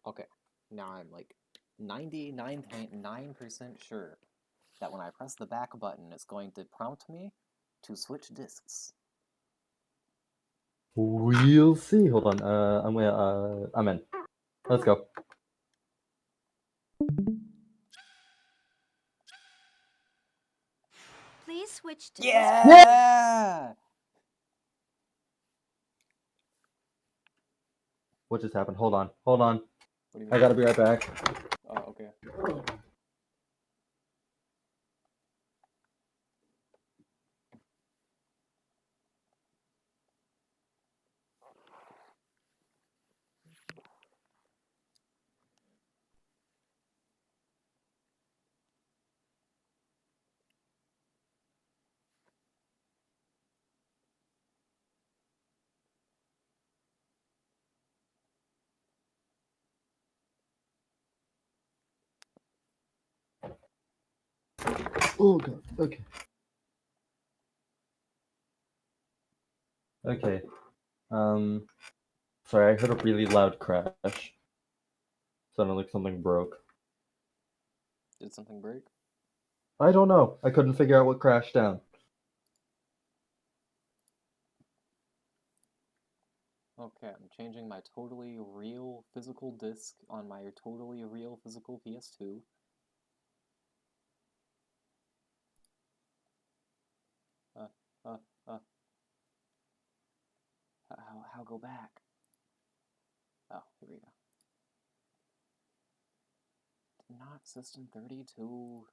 Okay, now I'm like 99.9% sure that when I press the back button, it's going to prompt me to switch discs. We'll see. Hold on. I'm in. Let's go. Please switch to Yeah! What just happened? Hold on. Hold on. What do you I mean? gotta be right back. Oh, okay. Oh god. Okay. Okay. Sorry, I heard a really loud crash. Sounded like something broke. Did something break? I don't know. I couldn't figure out what crashed down. Okay, I'm changing my totally real physical disc on my totally real physical PS2. Uh, how go back? Oh, here we go. Not System 32.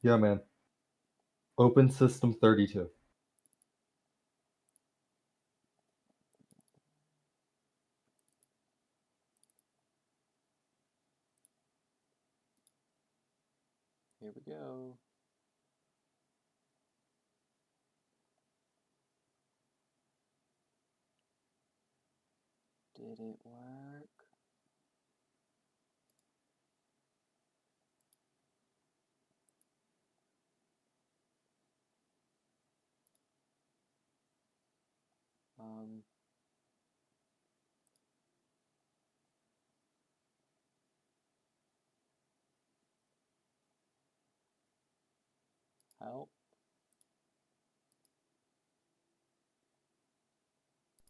Yeah, man. Open System 32. Here we go. Did it work? Help.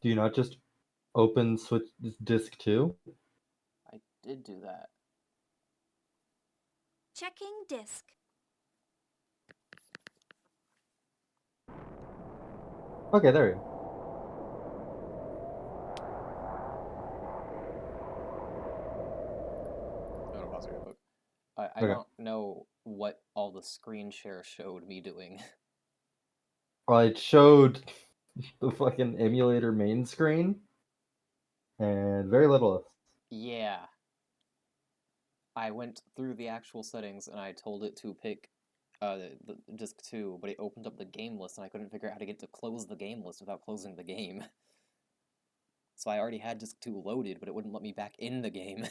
Do you not just open switch disk 2? I did do that. checking disk. Okay, there you go. I'm gonna pause it real quick. I Okay. don't know what all the screen share showed me doing. Well, it showed the fucking emulator main screen and very little else. Yeah. I went through the actual settings and I told it to pick the disc 2, but it opened up the game list and I couldn't figure out how to get to close the game list without closing the game. So I already had disc 2 loaded, but it wouldn't let me back in the game.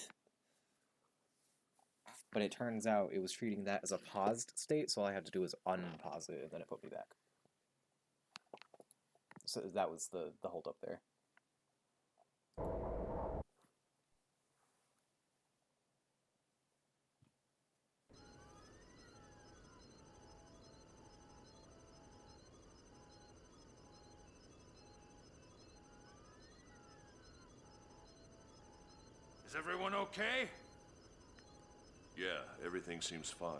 But it turns out it was treating that as a paused state, so all I had to do was unpause it and then it put me back. So that was the hold up there. Is everyone okay? Yeah, everything seems fine.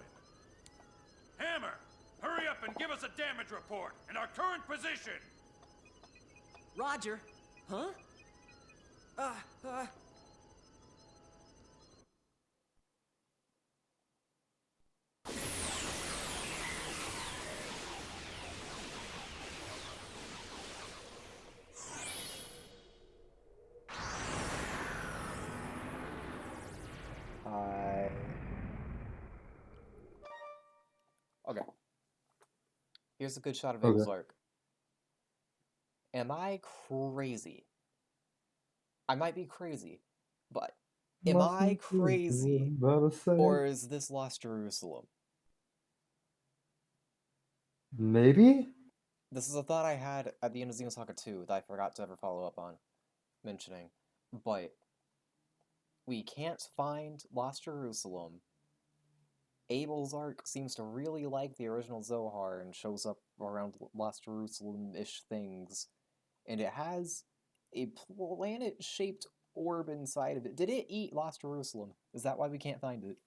Hammer! Hurry up and give us a damage report and our current position! Roger. Huh? Okay. Here's a good shot of Okay. Lark. Am I crazy? I might be crazy, but am I crazy? Or is this Lost Jerusalem? Maybe? This is a thought I had at the end of Xenosaga 2 that I forgot to ever follow up on mentioning. But we can't find Lost Jerusalem. Abel's Ark seems to really like the original Zohar and shows up around Lost Jerusalem-ish things. And it has a planet-shaped orb inside of it. Did it eat Lost Jerusalem? Is that why we can't find it?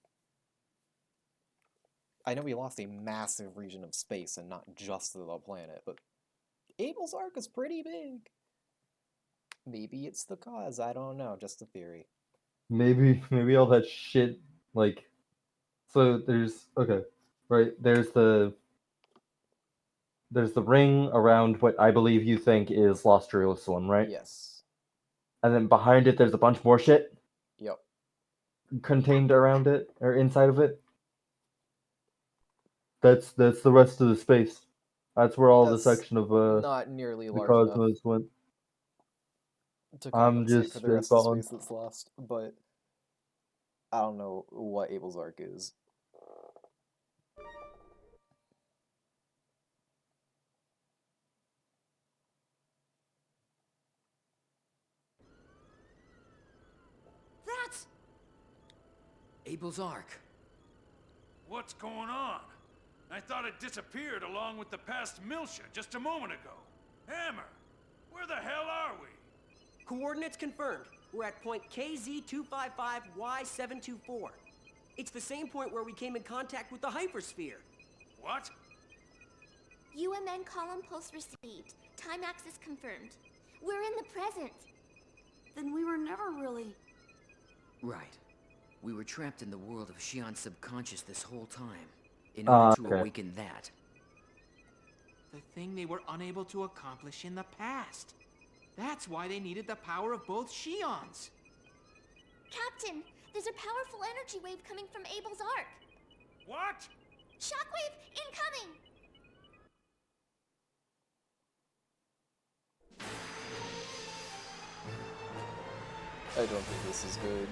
I know we lost a massive region of space and not just the planet, but Abel's Ark is pretty big. Maybe it's the cause, I don't know, just a theory. Maybe all that shit, like, so there's, okay, right, there's the ring around what I believe you think is Lost Jerusalem, right? Yes. And then behind it there's a bunch more shit Yep. contained around it, or inside of it. That's the rest of the space. That's where all the That's section of not nearly the large enough cosmos went. to I'm compensate just for the rest of the spitballing. space that's lost, but I don't know what Abel's Ark is. That's Abel's Ark. What's going on? I thought it disappeared along with the past Milsha just a moment ago. Hammer, where the hell are we? Coordinates confirmed. We're at point KZ255Y724. It's the same point where we came in contact with the hypersphere. What? UMN column pulse received. Time axis confirmed. We're in the present. Then we were never really... Right. We were trapped in the world of Xion's subconscious this whole time, in order to okay. awaken that. The thing they were unable to accomplish in the past. That's why they needed the power of both Xions. Captain, there's a powerful energy wave coming from Abel's Ark. What? Shockwave incoming! I don't think this is good.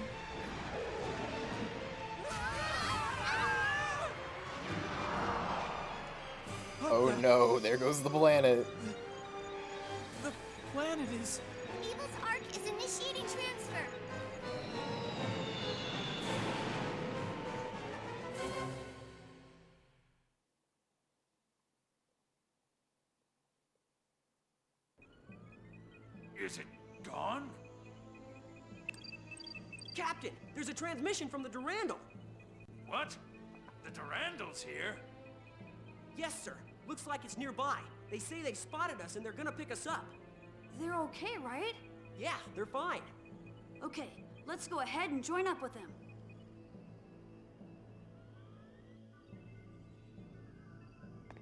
Oh no, there goes the planet. The planet is... Abel's Ark is initiating transfer. Is it gone? Captain, there's a transmission from the Durandal. What? The Durandal's here? Yes, sir. Looks like it's nearby. They say they spotted us and they're gonna pick us up. They're okay, right? Yeah, they're fine. Okay, let's go ahead and join up with them.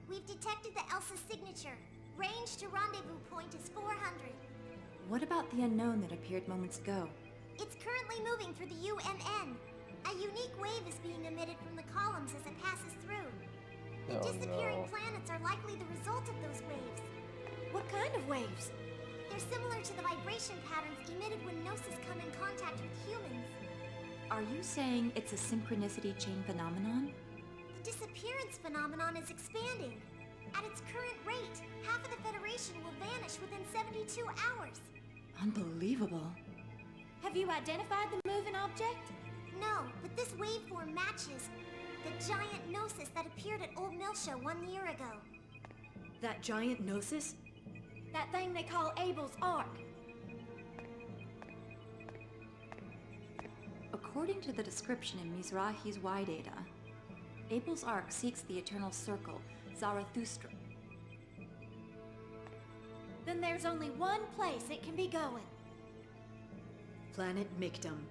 We've detected the Elsa signature. Range to rendezvous point is 400. What about the unknown that appeared moments ago? It's currently moving through the UMN. A unique wave is being emitted from the columns as it passes through. The Oh, disappearing no. planets are likely the result of those waves. What kind of waves? They're similar to the vibration patterns emitted when Gnosis come in contact with humans. Are you saying it's a synchronicity chain phenomenon? The disappearance phenomenon is expanding. At its current rate, half of the Federation will vanish within 72 hours. Unbelievable. Have you identified the moving object? No, but this waveform matches the giant Gnosis that appeared at Old Milsha 1 year ago. That giant Gnosis? That thing they call Abel's Ark. According to the description in Mizrahi's Y data, Abel's Ark seeks the eternal circle, Zarathustra. Then there's only one place it can be going. Planet Mictum.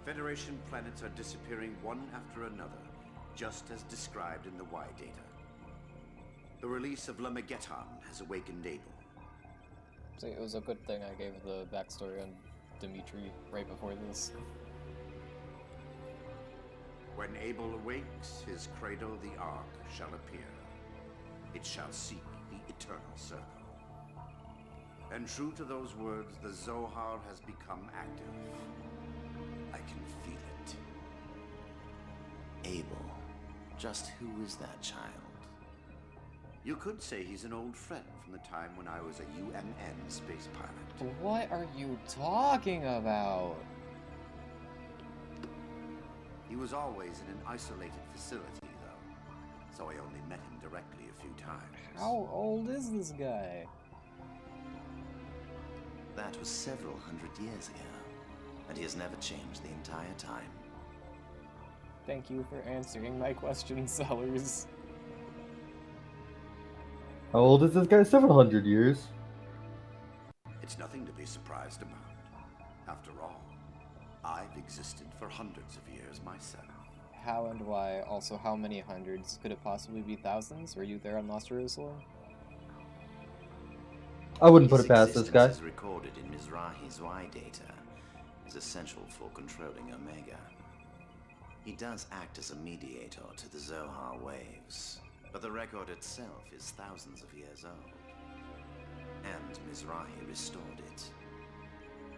Federation planets are disappearing one after another, just as described in the Y data. The release of Namekian has awakened Abel. See, it was a good thing I gave the backstory on Dimitri right before this. When Abel awakes, his cradle, the Ark, shall appear. It shall seek the eternal circle. And true to those words, the Zohar has become active. I can feel it. Abel. Just who is that child? You could say he's an old friend from the time when I was a UMN space pilot. What are you talking about? He was always in an isolated facility, though, so I only met him directly a few times. How old is this guy? That was several hundred years ago, and he has never changed the entire time. Thank you for answering my question, Sellers. How old is this guy? Several hundred years. It's nothing to be surprised about. After all, I've existed for hundreds of years myself. How and why? Also, how many hundreds? Could it possibly be thousands? Were you there on Lost Jerusalem? I wouldn't put it past this guy. His existence is recorded in Mizrahi's Y data, is essential for controlling Omega. He does act as a mediator to the Zohar waves, but the record itself is thousands of years old. And Mizrahi restored it.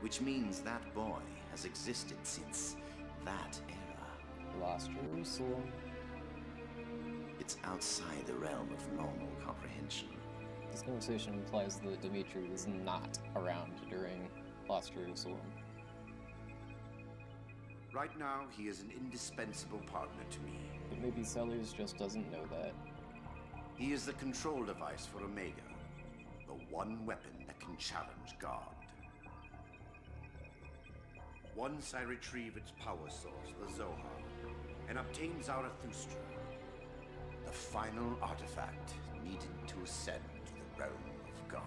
Which means that boy has existed since that era. Lost Jerusalem. It's outside the realm of normal comprehension. This conversation implies that Dimitri was not around during Lost Jerusalem. Right now, he is an indispensable partner to me. But maybe Sellers just doesn't know that. He is the control device for Omega, the one weapon that can challenge God. Once I retrieve its power source, the Zohar, and obtain Zarathustra, the final artifact needed to ascend to the realm of God.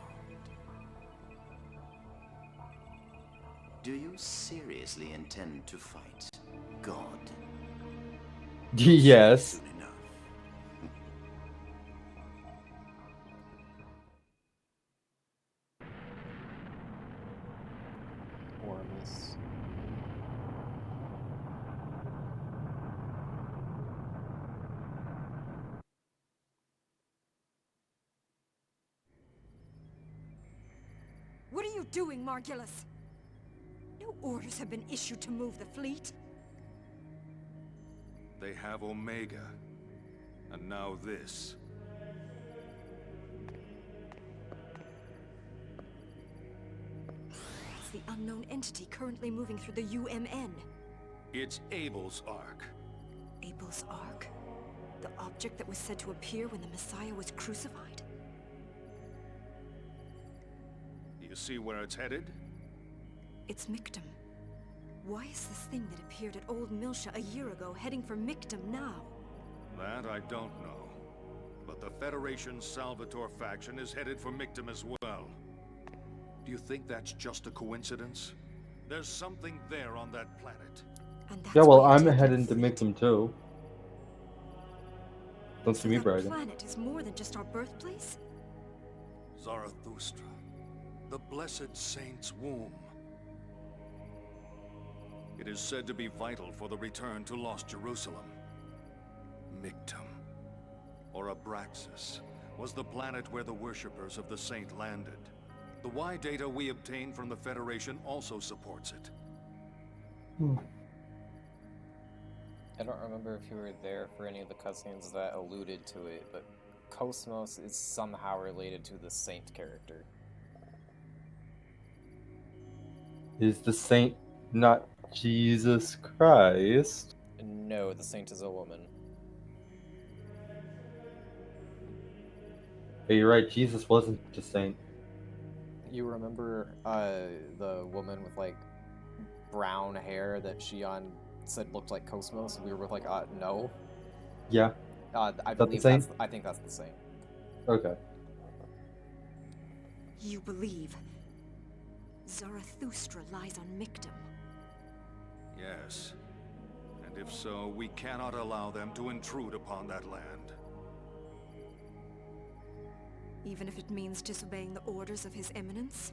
Do you seriously intend to fight God? Yes. Soon enough. Ormus. What are you doing, Margulis? No orders have been issued to move the fleet. They have Omega. And now this. It's the unknown entity currently moving through the UMN. It's Abel's Ark. Abel's Ark? The object that was said to appear when the Messiah was crucified? You see where it's headed? It's Mictum. Why is this thing that appeared at Old Milsha a year ago heading for Mictum now? That I don't know. But the Federation's Salvatore faction is headed for Mictum as well. Do you think that's just a coincidence? There's something there on that planet. And that's Yeah, well, why I'm you're heading taking to the Mictum too. Don't see me that bragging. planet is more than just our birthplace? Zarathustra. The blessed saint's womb. It is said to be vital for the return to Lost Jerusalem. Mictum, or Abraxas, was the planet where the worshippers of the saint landed. The Y data we obtained from the Federation also supports it. I don't remember if you were there for any of the cutscenes that alluded to it, but Cosmos is somehow related to the Saint character. Is the saint not Jesus Christ? No, the Saint is a woman. But you're right, Jesus wasn't a saint. You remember the woman with like brown hair that Shion said looked like Cosmos? We were like, no. Yeah. I Is that the believe Saint? I think that's the Saint. Okay. You believe Zarathustra lies on Mictum? Yes. And if so, we cannot allow them to intrude upon that land. Even if it means disobeying the orders of His Eminence?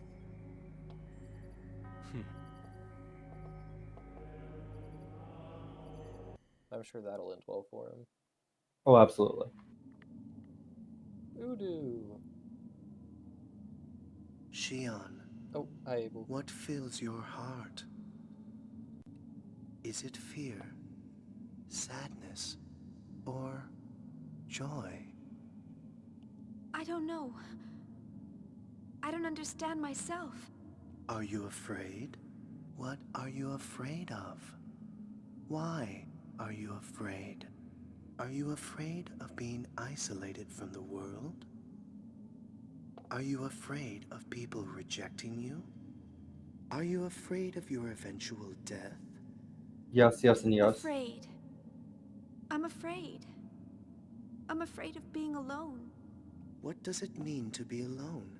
I'm sure that'll end well for him. Oh, absolutely. Voodoo. Xion, Oh, hi, Abel. what fills your heart? Is it fear, sadness, or joy? I don't know. I don't understand myself. Are you afraid? What are you afraid of? Why are you afraid? Are you afraid of being isolated from the world? Are you afraid of people rejecting you? Are you afraid of your eventual death? Yes, yes, and yes. Afraid. I'm afraid. I'm afraid of being alone. What does it mean to be alone?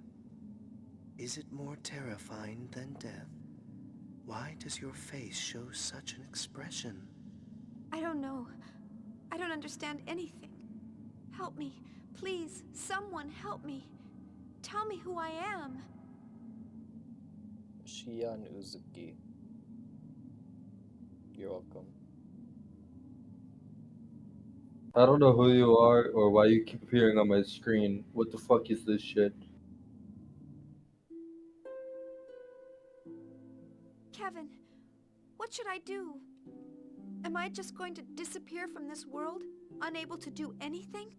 Is it more terrifying than death? Why does your face show such an expression? I don't know. I don't understand anything. Help me. Please, someone help me. Tell me who I am. Shion Uzuki. You're welcome. I don't know who you are or why you keep appearing on my screen. What the fuck is this shit? Kevin, what should I do? Am I just going to disappear from this world, unable to do anything?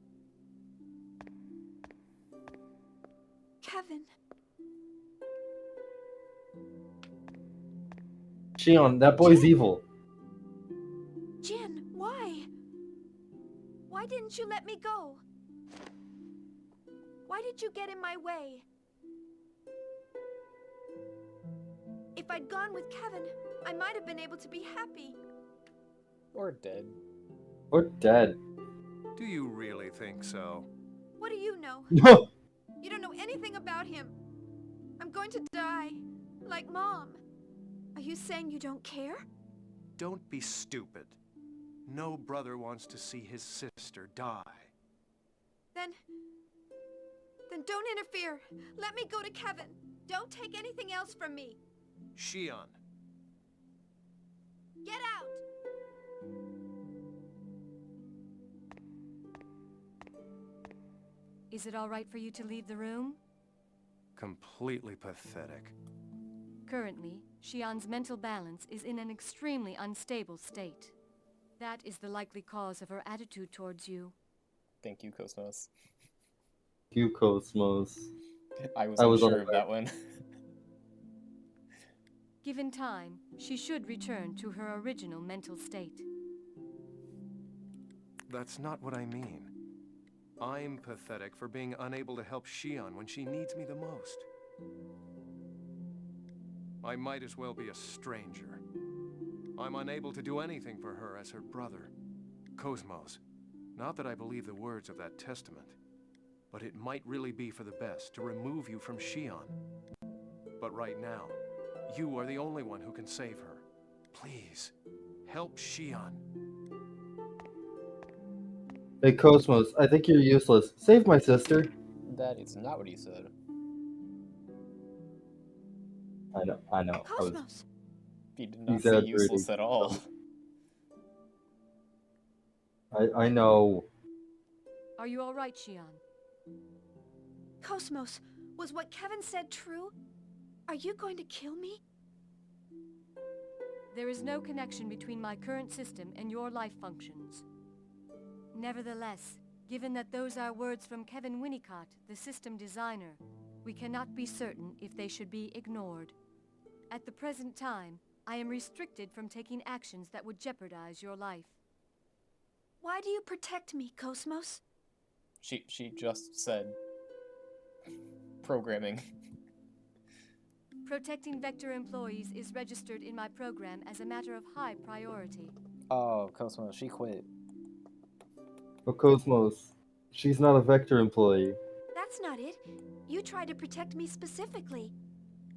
Kevin. Shion, that boy's evil. Jin, why? Why didn't you let me go? Why did you get in my way? If I'd gone with Kevin, I might have been able to be happy. Or dead. Or dead. Do you really think so? What do you know? No. You don't know anything about him. I'm going to die, like Mom. Are you saying you don't care? Don't be stupid. No brother wants to see his sister die. Then don't interfere. Let me go to Kevin. Don't take anything else from me. Shion. Get out! Is it all right for you to leave the room? Completely pathetic. Currently, Shion's mental balance is in an extremely unstable state. That is the likely cause of her attitude towards you. Thank you, Cosmos. You, Cosmos. I was unsure unsure of that one. Given time, she should return to her original mental state. That's not what I mean. I'm pathetic for being unable to help Shion when she needs me the most. I might as well be a stranger. I'm unable to do anything for her as her brother. Cosmos, not that I believe the words of that testament, but it might really be for the best to remove you from Shion. But right now, you are the only one who can save her. Please, help Shion. Hey, Cosmos, I think you're useless. Save my sister. That is not what he said. I know. Cosmos! He did not say exaggerating. useless at all. I know. Are you all right, Shion? Cosmos, was what Kevin said true? Are you going to kill me? There is no connection between my current system and your life functions. Nevertheless, given that those are words from Kevin Winnicott, the system designer, we cannot be certain if they should be ignored. At the present time, I am restricted from taking actions that would jeopardize your life. Why do you protect me, Cosmos? She just said programming. Protecting Vector employees is registered in my program as a matter of high priority. Oh, Cosmos, she quit. But Cosmos, she's not a Vector employee. That's not it. You tried to protect me specifically.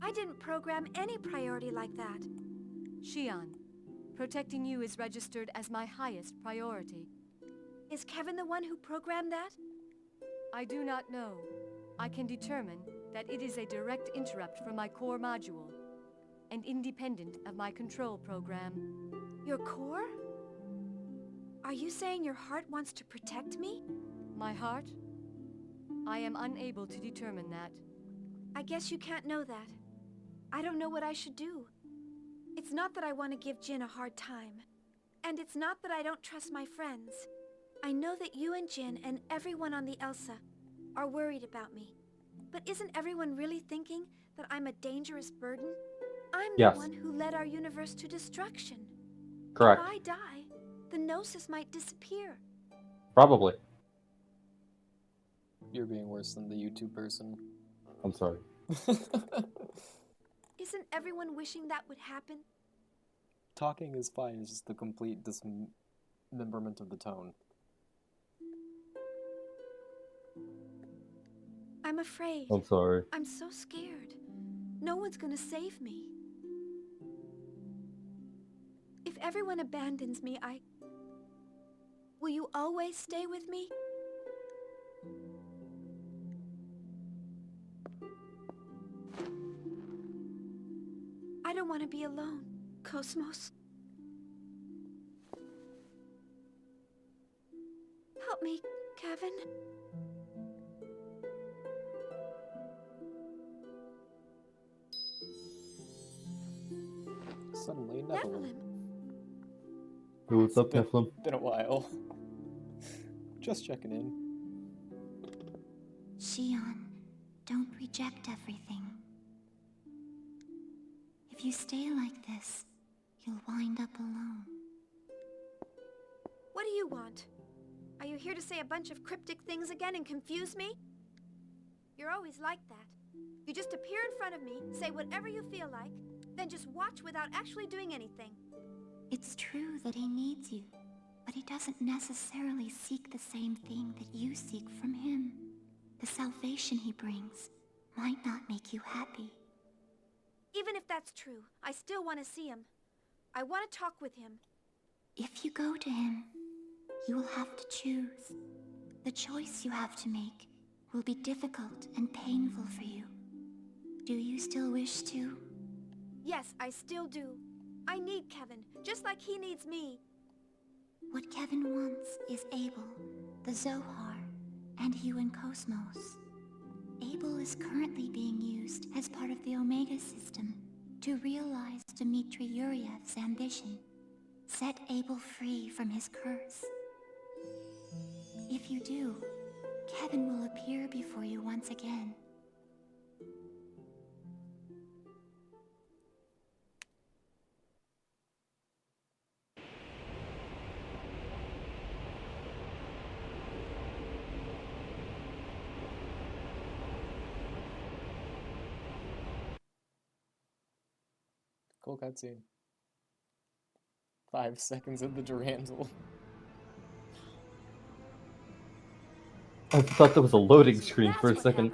I didn't program any priority like that. Shion, protecting you is registered as my highest priority. Is Kevin the one who programmed that? I do not know. I can determine that it is a direct interrupt from my core module, and independent of my control program. Your core? Are you saying your heart wants to protect me? My heart? I am unable to determine that. I guess you can't know that. I don't know what I should do. It's not that I want to give Jin a hard time. And it's not that I don't trust my friends. I know that you and Jin and everyone on the Elsa are worried about me. But isn't everyone really thinking that I'm a dangerous burden? I'm Yes. the one who led our universe to destruction. Correct. If I die, the Gnosis might disappear. Probably. You're being worse than the YouTube person. I'm sorry. Isn't everyone wishing that would happen? Talking is fine, it's just the complete dismemberment of the tone. I'm afraid. I'm sorry. I'm so scared. No one's gonna save me. If everyone abandons me, will you always stay with me? I don't want to be alone, Cosmos. Help me, Kevin. Suddenly, Nephilim. Hey, what's up, Nephilim? Been a while. Just checking in. Shion, don't reject everything. If you stay like this, you'll wind up alone. What do you want? Are you here to say a bunch of cryptic things again and confuse me? You're always like that. You just appear in front of me, say whatever you feel like, then just watch without actually doing anything. It's true that he needs you, but he doesn't necessarily seek the same thing that you seek from him. The salvation he brings might not make you happy. Even if that's true, I still want to see him. I want to talk with him. If you go to him, you will have to choose. The choice you have to make will be difficult and painful for you. Do you still wish to? Yes, I still do. I need Kevin, just like he needs me. What Kevin wants is Abel, the Zohar, and you and Cosmos. Abel is currently being used as part of the Omega system to realize Dmitri Yuryev's ambition. Set Abel free from his curse. If you do, Kevin will appear before you once again. Cool cutscene. 5 seconds of the Durandal. I thought that was a loading screen for a second.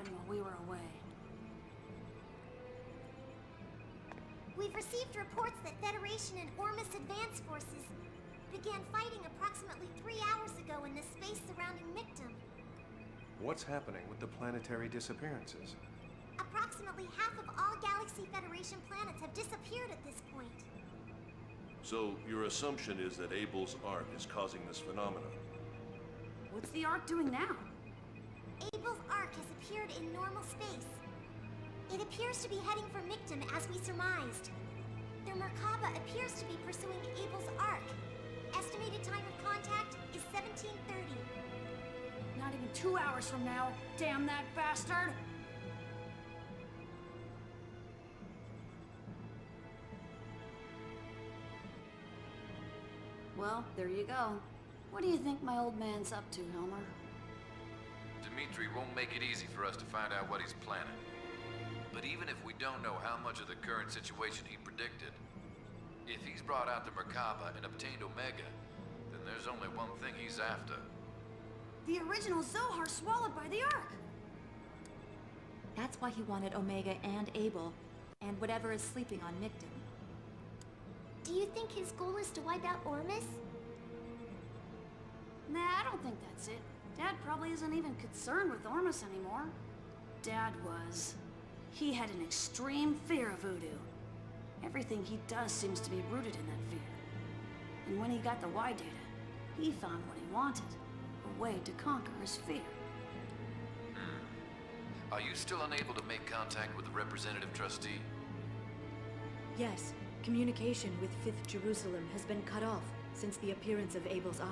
We've received reports that Federation and Ormus Advance Forces began fighting approximately 3 hours ago in the space surrounding Mictum. What's happening with the planetary disappearances? Approximately half of all Galaxy Federation planets have disappeared at this point. So, your assumption is that Abel's Ark is causing this phenomenon? What's the Ark doing now? Abel's Ark has appeared in normal space. It appears to be heading for Mictum as we surmised. The Merkaba appears to be pursuing Abel's Ark. Estimated time of contact is 1730. Not even 2 hours from now. Damn that bastard! Well, there you go. What do you think my old man's up to, Helmer? Dmitri won't make it easy for us to find out what he's planning. But even if we don't know how much of the current situation he predicted, if he's brought out the Merkaba and obtained Omega, then there's only one thing he's after. The original Zohar swallowed by the Ark! That's why he wanted Omega and Abel, and whatever is sleeping on Mictum. Do you think his goal is to wipe out Ormus? Nah, I don't think that's it. Dad probably isn't even concerned with Ormus anymore. Dad was. He had an extreme fear of voodoo. Everything he does seems to be rooted in that fear. And when he got the Y data, he found what he wanted. A way to conquer his fear. Are you still unable to make contact with the representative trustee? Yes, communication with 5th Jerusalem has been cut off since the appearance of Abel's Ark.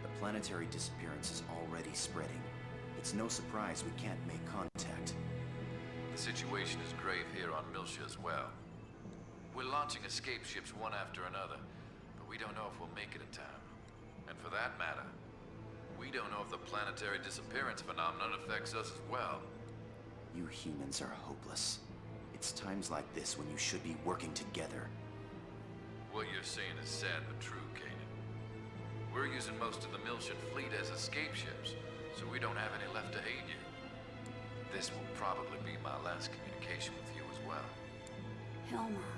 The planetary disappearance is already spreading. It's no surprise we can't make contact. The situation is grave here on Miltia as well. We're launching escape ships one after another, but we don't know if we'll make it in time. And for that matter, we don't know if the planetary disappearance phenomenon affects us as well. You humans are hopeless. It's times like this when you should be working together. What you're saying is sad but true, Kanan. We're using most of the Miltian fleet as escape ships, so we don't have any left to aid you. This will probably be my last communication with you as well. Helmer.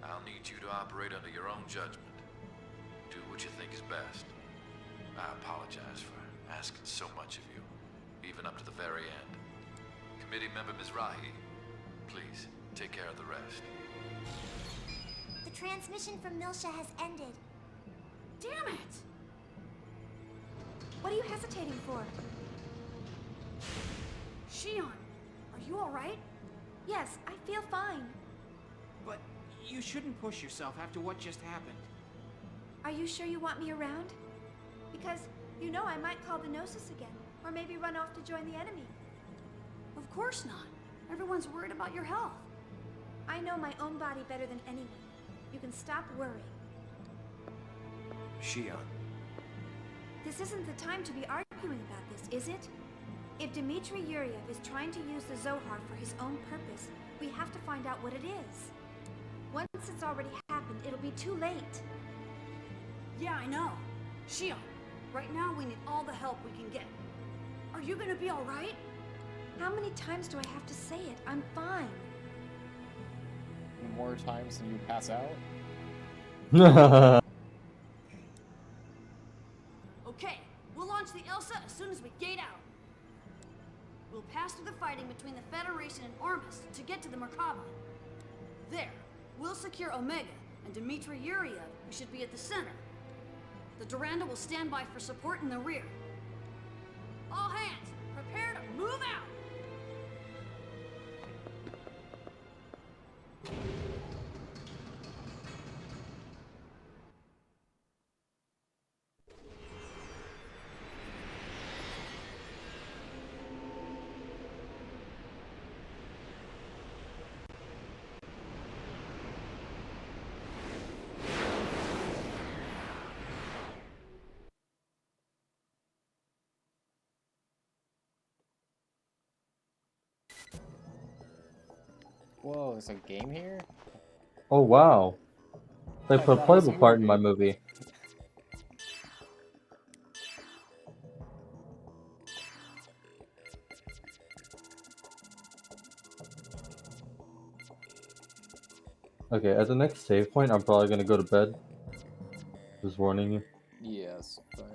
I'll need you to operate under your own judgment. Do what you think is best. I apologize for asking so much of you, even up to the very end. Committee member Mizrahi, please take care of the rest. The transmission from Miltia has ended. Damn it! What are you hesitating for? Shion, are you alright? Yes, I feel fine. But you shouldn't push yourself after what just happened. Are you sure you want me around? Because, you know, I might call the Gnosis again, or maybe run off to join the enemy. Of course not. Everyone's worried about your health. I know my own body better than anyone. You can stop worrying. Shion. This isn't the time to be arguing about this, is it? If Dmitry Yuriev is trying to use the Zohar for his own purpose, we have to find out what it is. Once it's already happened, it'll be too late. Yeah, I know. Shion, right now we need all the help we can get. Are you gonna be alright? How many times do I have to say it? I'm fine. More times than you pass out? Okay, we'll launch the Elsa as soon as we gate out. We'll pass through the fighting between the Federation and Ormus to get to the Merkaba. There, we'll secure Omega, and Dmitry Yuriev, who should be at the center. The Duranda will stand by for support in the rear. All hands, prepare to move out! Whoa, there's a game here? Oh wow. They I put a thought it was a playable part in my movie. movie. Okay, at the next save point, I'm probably gonna go to bed. Just warning you. Yes, fine.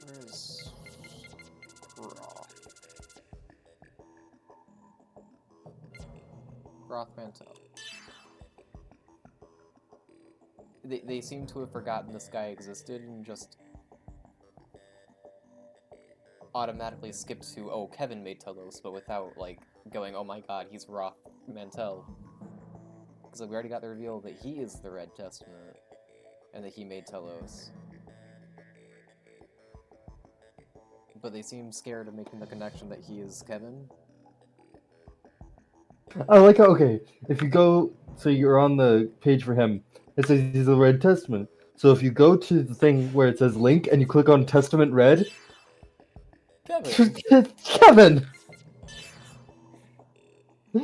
Where's Roth Mantel? They seem to have forgotten this guy existed and just automatically skipped to, oh, Kevin made Telos, but without, like, going, oh my god, he's Roth Mantel. Because like, we already got the reveal that he is the Red Testament, and that he made Telos. But they seem scared of making the connection that he is Kevin. I like how, okay, if you go, so you're on the page for him, it says he's the Red Testament. So if you go to the thing where it says link and you click on Testament Red, Kevin! Kevin! But Go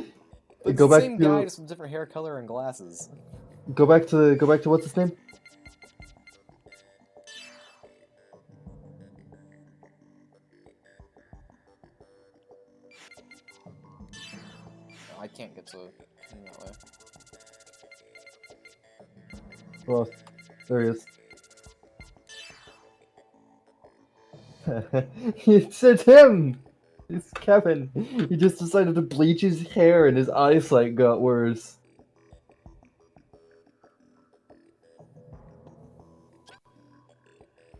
it's the back same to guy, just with different hair color and glasses. go back to what's his name? I can't get to him that way. Well, there he is. It's him! It's Kevin. He just decided to bleach his hair and his eyesight got worse.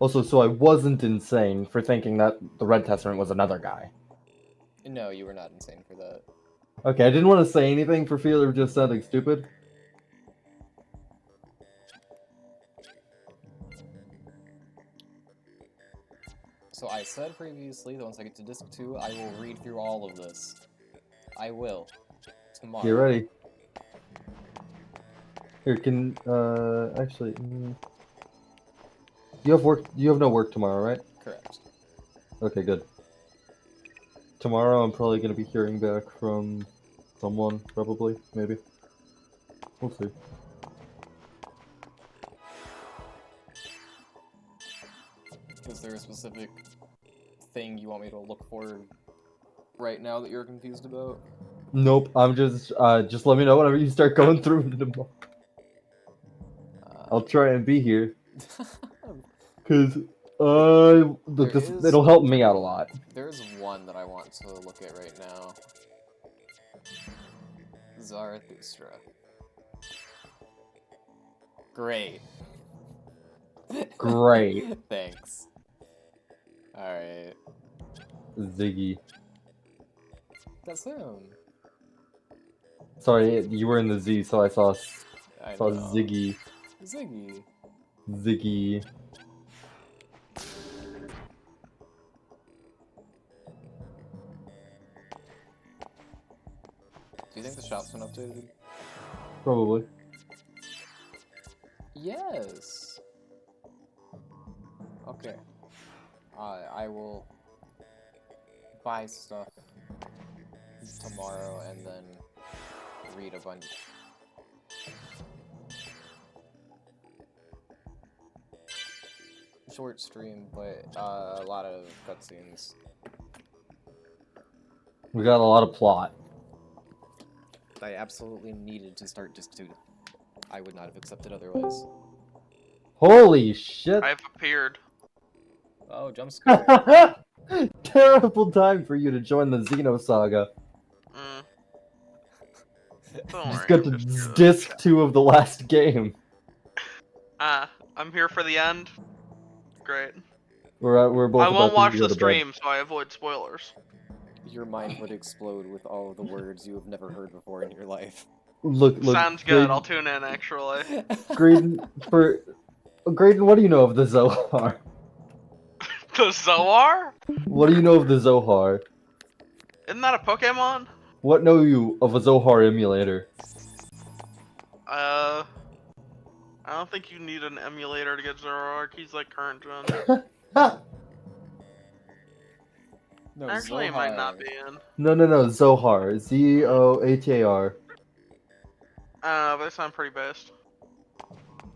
Also, so I wasn't insane for thinking that the Red Testament was another guy. No, you were not insane for that. Okay, I didn't want to say anything for fear of just sounding stupid. So I said previously that once I get to Disc 2, I will read through all of this. I will. Tomorrow. Get ready. Here, actually... You have work. You have no work tomorrow, right? Correct. Okay, good. Tomorrow I'm probably going to be hearing back from someone, probably, maybe. We'll see. Is there a specific thing you want me to look for right now that you're confused about? Nope, I'm just let me know whenever you start going through them. I'll try and be here. Cause it'll help me out a lot. There's one that I want to look at right now. Zarathustra. Great. Great. Thanks. Alright. Ziggy. That's him. Sorry, you were in the Z, so I saw know. Ziggy. Ziggy. Ziggy. Do you think the shop's been updated? Probably. Yes. Okay. I will buy stuff tomorrow and then read a bunch. Short stream, but a lot of cutscenes. We got a lot of plot. I absolutely needed to start Disc 2. I would not have accepted otherwise. Holy shit! I've appeared. Oh, jump scare. Terrible time for you to join the Xenosaga. Just got to Disc 2 of the last game. I'm here for the end. Great. We're both. I won't watch the stream, so I avoid spoilers. Your mind would explode with all of the words you have never heard before in your life. Look. Sounds good. I'll tune in, actually. Graydon, what do you know of the Zohar? The Zohar? What do you know of the Zohar? Isn't that a Pokemon? What know you of a Zohar emulator? I don't think you need an emulator to get Zoroark. He's like current gen. No, actually, it might not be in. No, Zohar. Z-O-H-A-R. But they sound pretty based.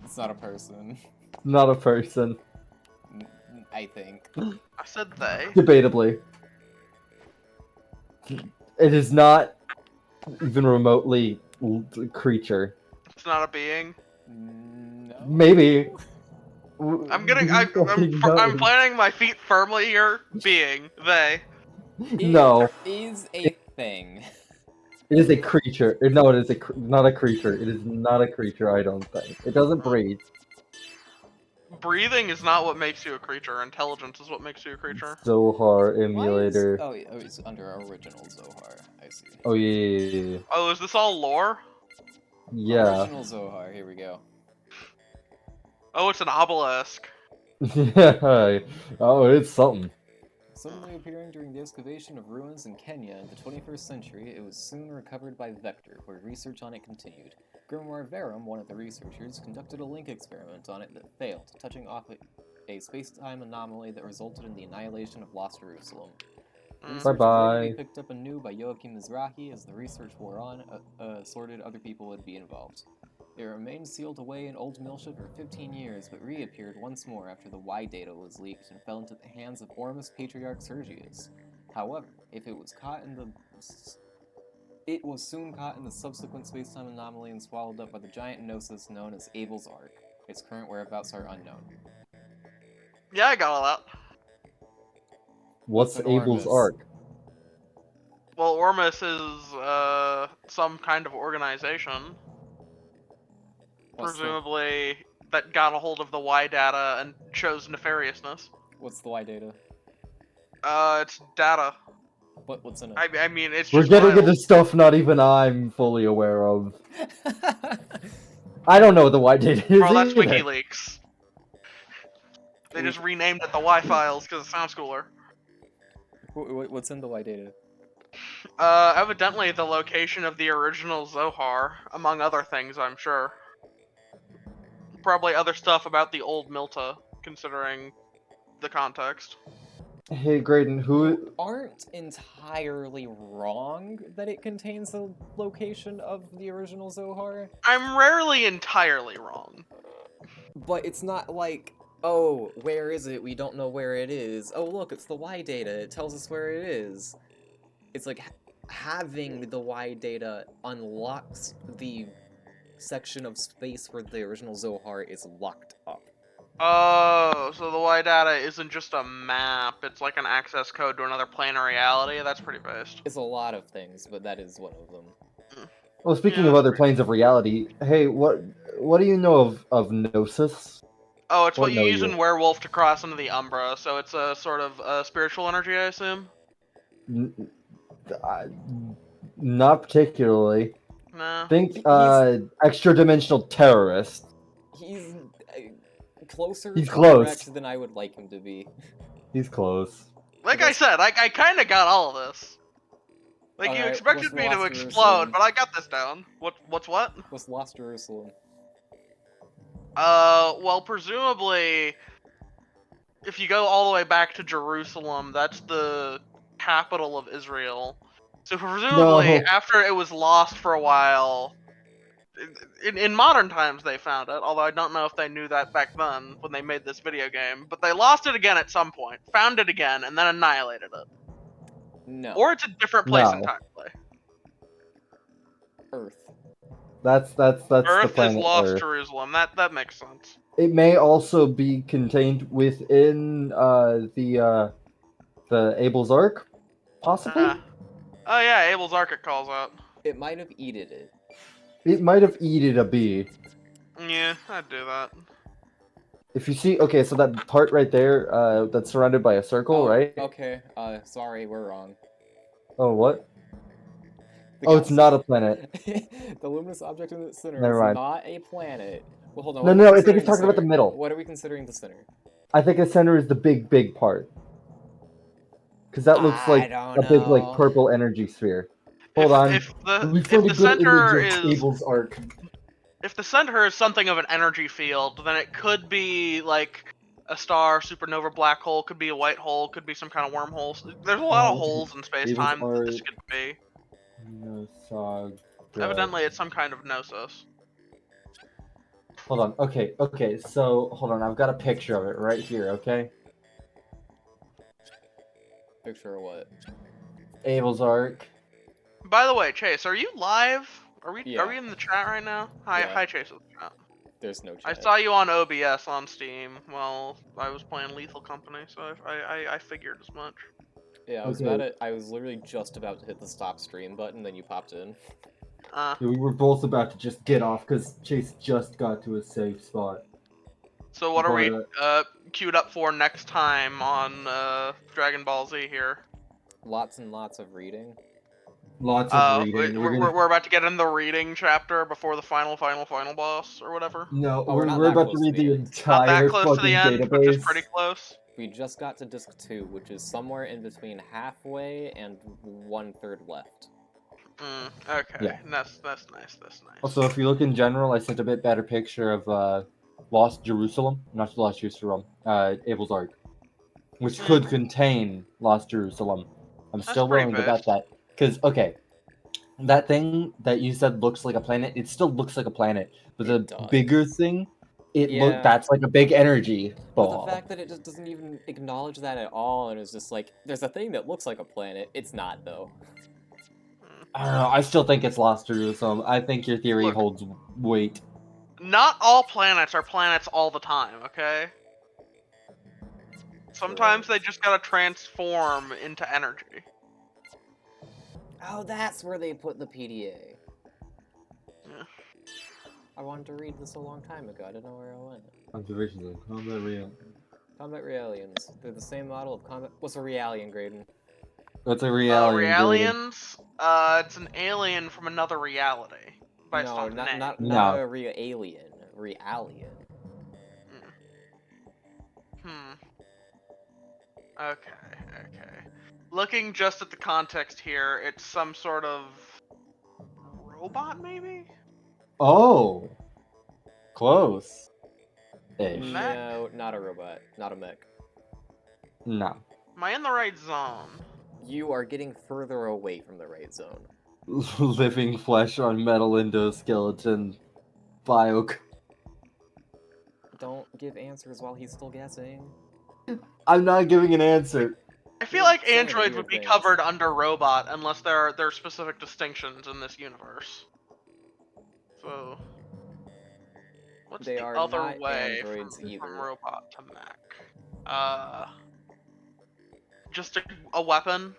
It's not a person. Not a person. I think. I said they. Debatably. It is not even remotely a creature. It's not a being? No. Maybe. I'm planting my feet firmly here. Being. They. No. It is a thing. It is a creature. No, it is not a creature. It is not a creature, I don't think. It doesn't breathe. Breathing is not what makes you a creature. Intelligence is what makes you a creature. Zohar emulator. Oh, it's under original Zohar. I see. Oh, yeah. Oh, is this all lore? Yeah. Original Zohar. Here we go. Oh, it's an obelisk. Yeah. Oh, it's something. Suddenly appearing during the excavation of ruins in Kenya in the 21st century, it was soon recovered by Vector, where research on it continued. Grimoire Verum, one of the researchers, conducted a link experiment on it that failed, touching off a space-time anomaly that resulted in the annihilation of Lost Jerusalem. Research Bye-bye. would be picked up anew by Joachim Mizrahi as the research wore on, assorted other people would be involved. It remained sealed away in Old Milsha for 15 years, but reappeared once more after the Y data was leaked and fell into the hands of Ormus Patriarch Sergius. However, if it was caught in the It was soon caught in the subsequent space-time anomaly and swallowed up by the giant Gnosis known as Abel's Ark. Its current whereabouts are unknown. Yeah, I got all that. What's an Abel's Ormus? Ark? Well, Ormus is some kind of organization. Presumably that got a hold of the Y data and chose nefariousness. What's the Y data? It's data. What's in it? I mean, it's We're just getting files. into stuff not even I'm fully aware of. I don't know what the Y data is Bro, that's either. WikiLeaks. They just renamed it the Y files because it sounds cooler. What's in the Y data? Evidently the location of the original Zohar, among other things, I'm sure. Probably other stuff about the old Milta, considering the context. Hey, Graydon, You aren't entirely wrong that it contains the location of the original Zohar. I'm rarely entirely wrong. But it's not like, oh, where is it? We don't know where it is. Oh, look, it's the Y data. It tells us where it is. It's like having the Y data unlocks the section of space where the original Zohar is locked up. Oh, so the Y data isn't just a map, it's like an access code to another plane of reality? That's pretty based. It's a lot of things, but that is one of them. Well, speaking of other planes of reality, hey, what do you know of Gnosis? Oh, it's what you know use in Werewolf to cross into the Umbra, so it's a sort of spiritual energy, I assume? Not particularly. No. Think extra-dimensional terrorist. He's closer He's to close. correct than I would like him to be. He's close. Like I said, I kind of got all of this. Like, you Alright, expected what's me to Lost explode, Jerusalem? but I got this down. What's what? What's Lost Jerusalem? Well, presumably, if you go all the way back to Jerusalem, that's the capital of Israel. So presumably, after it was lost for a while, in modern times they found it, although I don't know if they knew that back then when they made this video game, but they lost it again at some point, found it again, and then annihilated it. No. Or it's a different place entirely. Earth. That's the Earth is planet Lost Earth. Jerusalem. That makes sense. It may also be contained within the Abel's Ark, possibly. Oh yeah, Abel's Ark it calls out. It might have eated it. It might have eated a bee. Yeah, I'd do that. If you see, okay, so that part right there, that's surrounded by a circle, right? Okay, sorry, we're wrong. Oh, what? Oh, it's not a planet. The luminous object in the center Never is mind. not a planet. Well, hold on. No, I think it's talking about the middle. What are we considering the center? I think the center is the big part. Because that looks like a big, like, purple energy sphere. Hold on. If the good center image of is Abel's Ark. If the center is something of an energy field, then it could be like a star, supernova, black hole, could be a white hole, could be some kind of wormhole. There's a lot of holes in space-time that this could be. Xenosaga. Evidently, it's some kind of gnosis. Hold on. Okay. So, hold on. I've got a picture of it right here, okay? Picture of what? Abel's Ark. By the way, Chase, are you live? Are we Yeah. in the chat right now? Hi Chase in the chat. There's no chat. I saw you on OBS on Steam while I was playing Lethal Company, so I figured as much. Yeah, I was literally just about to hit the stop stream button, then you popped in. Yeah, we were both about to just get off because Chase just got to a safe spot. So what are we queued up for next time on Dragon Ball Z here? Lots and lots of reading. Lots of reading. We're about to get in the reading chapter before the final boss or whatever. No, we're we're about to read the entire not that close to the end, database. but just pretty close. We just got to disc 2, which is somewhere in between halfway and 1/3 left. Okay, yeah. That's nice. Also, if you look in general, I sent a bit better picture of Lost Jerusalem, not Lost Jerusalem, Abel's Ark, which could contain Lost Jerusalem. I'm still willing to bet that. Because, okay, that thing that you said looks like a planet, it still looks like a planet. But the bigger thing, that's like a big energy ball. But the fact that it just doesn't even acknowledge that at all, and it's just like, there's a thing that looks like a planet. It's not, though. I don't know. I still think it's Lost Jerusalem. I think your theory Look. holds weight. Not all planets are planets all the time, okay? Sometimes they just gotta transform into energy. Oh, that's where they put the PDA. Yeah. I wanted to read this a long time ago. I didn't know where I went. Observations of combat real. Combat realians. They're the same model of combat. What's a realian, Graydon? What's a realian, Graydon? Realians? It's an alien from another reality. Based No, on the name. not a alien. Realian. Okay. Looking just at the context here, it's some sort of robot, maybe? Oh, close. Ish. No, not a robot. Not a mech. No. Am I in the right zone? You are getting further away from the right zone. Living flesh on metal endoskeleton. Bio. Don't give answers while he's still guessing. I'm not giving an answer. I feel like saying androids weird would be things. covered under robot unless there are specific distinctions in this universe. So, what's They the are other not way androids from either. robot to mech? Just a weapon?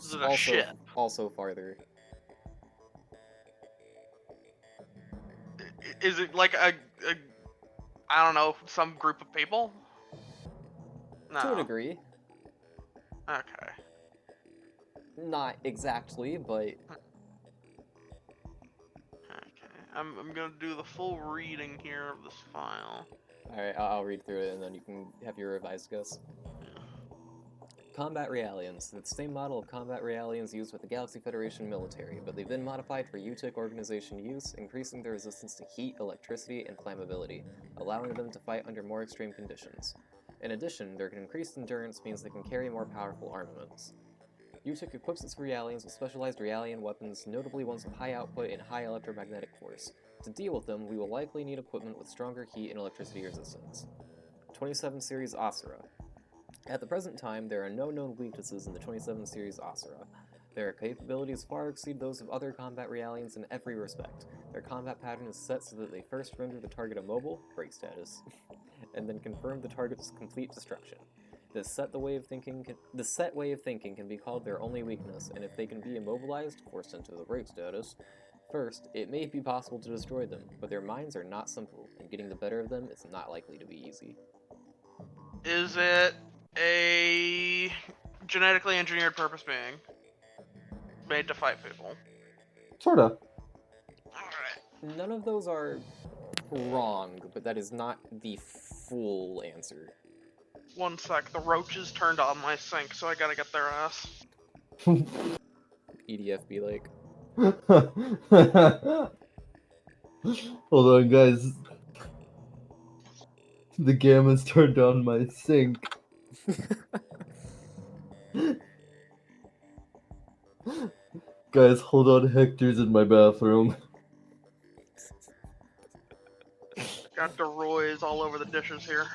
Is it a ship? Also farther. Is it like a I don't know, some group of people? No. To a degree. Okay. Not exactly, but... Okay. I'm gonna do the full reading here of this file. Alright, I'll read through it and then you can have your revised guess. Combat Realians. It's the same model of combat Realians used with the Galaxy Federation military, but they've been modified for UTIC organization use, increasing their resistance to heat, electricity, and flammability, allowing them to fight under more extreme conditions. In addition, their increased endurance means they can carry more powerful armaments. UTIC equips its Realians with specialized Realian weapons, notably ones with high output and high electromagnetic force. To deal with them, we will likely need equipment with stronger heat and electricity resistance. 27 Series Asura. At the present time, there are no known weaknesses in the 27 Series Asura. Their capabilities far exceed those of other combat Realians in every respect. Their combat pattern is set so that they first render the target immobile, break status, and then confirm the target's complete destruction. This set way of thinking can be called their only weakness, and if they can be immobilized, forced into the break status, first, it may be possible to destroy them, but their minds are not simple, and getting the better of them is not likely to be easy. Is it a genetically engineered purpose being made to fight people? Sorta. Alright. None of those are wrong, but that is not the full answer. One sec, the roaches turned on my sink, so I gotta get their ass. EDF be like. Hold on, guys. The gamma's turned on my sink. Guys, hold on, Hector's in my bathroom. Got Deroys all over the dishes here.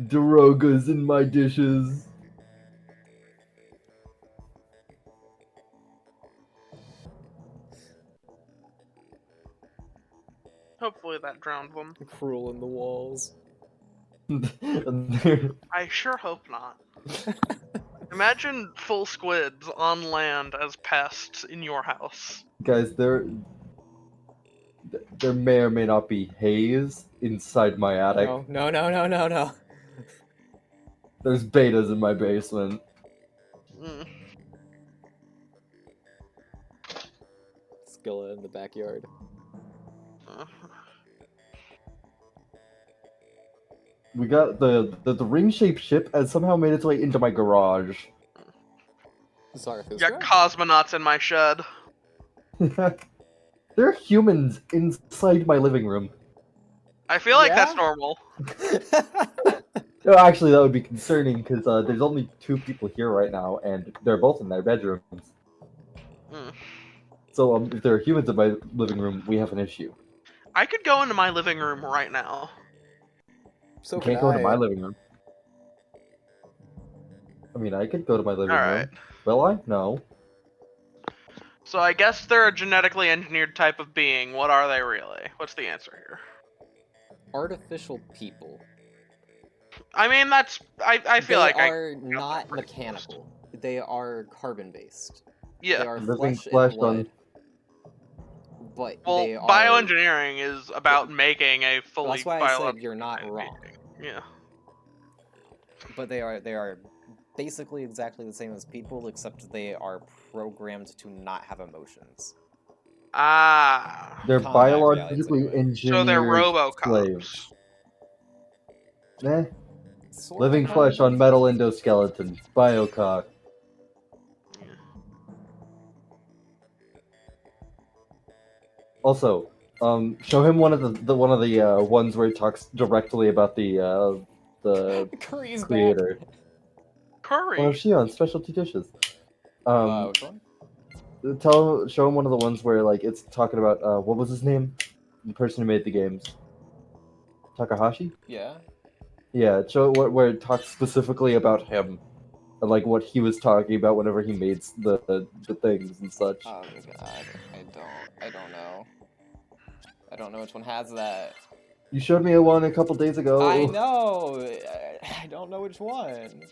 Daroga's in my dishes. Hopefully that drowned them. Cruel in the walls. I sure hope not. Imagine full squids on land as pests in your house. Guys, there may or may not be haze inside my attic. No. There's betas in my basement. Skilla in the backyard. We got the ring-shaped ship has somehow made its way into my garage. Got cosmonauts in my shed. There are humans inside my living room. I feel like that's normal. No, actually, that would be concerning because there's only 2 people here right now, and they're both in their bedrooms. So if there are humans in my living room, we have an issue. I could go into my living room right now. So you can't go into my living room. I mean, I could go to my living Alright. room. Will I? No. So I guess they're a genetically engineered type of being. What are they really? What's the answer here? Artificial people. I mean, that's... I feel like They are not mechanical. They are carbon-based. Yeah. They are Living flesh flesh and on- blood. But Well, they are... bioengineering is about making a fully That's why I said you're not wrong. Yeah. But they are basically exactly the same as people, except they are programmed to not have emotions. Ah. They're Combat biologically anyway. engineered So they're RoboCops. slaves. Eh. Sort Living of, flesh kind on of. metal endoskeleton. Biocock. Also, show him one of the ones where it talks directly about the Curry's creator. back. Curry. Well, Shion, specialty dishes. Which one? Show him one of the ones where like it's talking about what was his name? The person who made the games. Takahashi? Yeah. Yeah, show it where it talks specifically about him. And, like what he was talking about whenever he made the things and such. Oh god, I don't know. I don't know which one has that. You showed me one a couple days ago. I know! I don't know which one.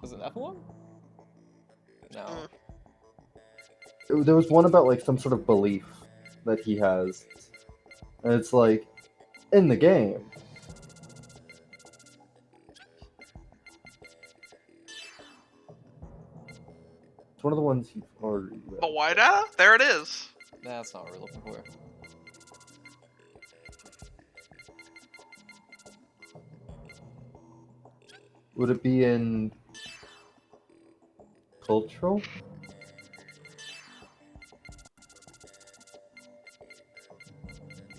Was it F1? No. There was one about like some sort of belief that he has. And it's like, in the game. It's one of the ones you've already read. The white data? There it is. That's not what we're looking for. Would it be in cultural?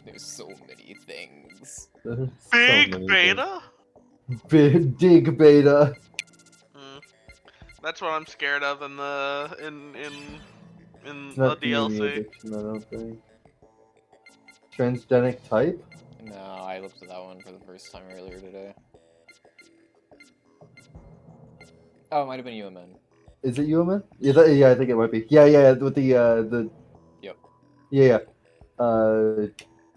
There's so many things. There's Big so many beta? things. Big beta. That's what I'm scared of in the It's the not DNA DLC. addiction, I don't think. Transgenic type? No, I looked at that one for the first time earlier today. Oh, it might have been UMN. Is it UMN? Yeah, yeah, I think it might be. Yeah, with the. Yep. Yeah.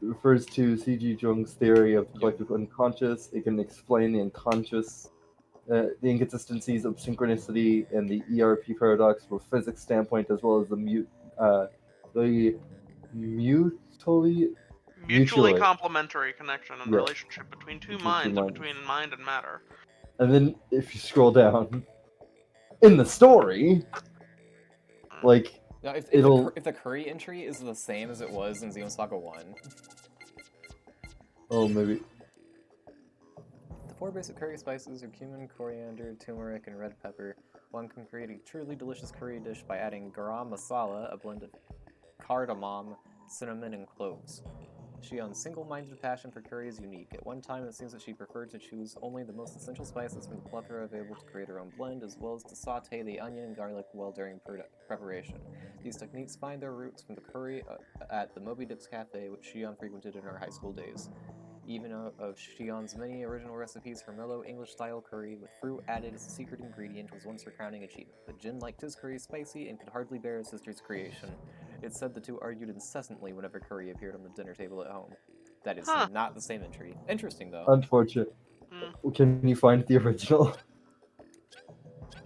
Refers to C.G. Jung's theory of collective unconscious. It can explain the unconscious, the inconsistencies of synchronicity and the ERP paradox from a physics standpoint, as well as the mutually complementary connection and Yeah. relationship between two minds and between mind and matter. And then if you scroll down, in the story, like Now, if the curry entry is the same as it was in Xenosaga 1. Oh, maybe. The 4 basic curry spices are cumin, coriander, turmeric, and red pepper. One can create a truly delicious curry dish by adding garam masala, a blend of cardamom, cinnamon, and cloves. Shion's single-minded passion for curry is unique. At one time, it seems that she preferred to choose only the most essential spices from the plethora available to create her own blend, as well as to saute the onion and garlic well during preparation. These techniques find their roots from the curry at the Moby Dick's Cafe, which Shion frequented in her high school days. Even of Shion's many original recipes, her mellow English-style curry with fruit added as a secret ingredient was once her crowning achievement. But Jin liked his curry spicy and could hardly bear his sister's creation. It's said the two argued incessantly whenever curry appeared on the dinner table at home. That is not the same entry. Interesting, though. Unfortunate. Can you find the original?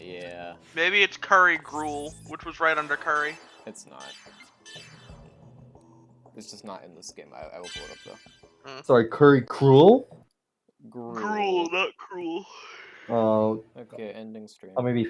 Yeah. Maybe it's curry gruel, which was right under curry. It's not. It's just not in this game. I will pull it up, though. Sorry, curry cruel? Gruel, not cruel. Oh. Okay, ending stream. Oh, maybe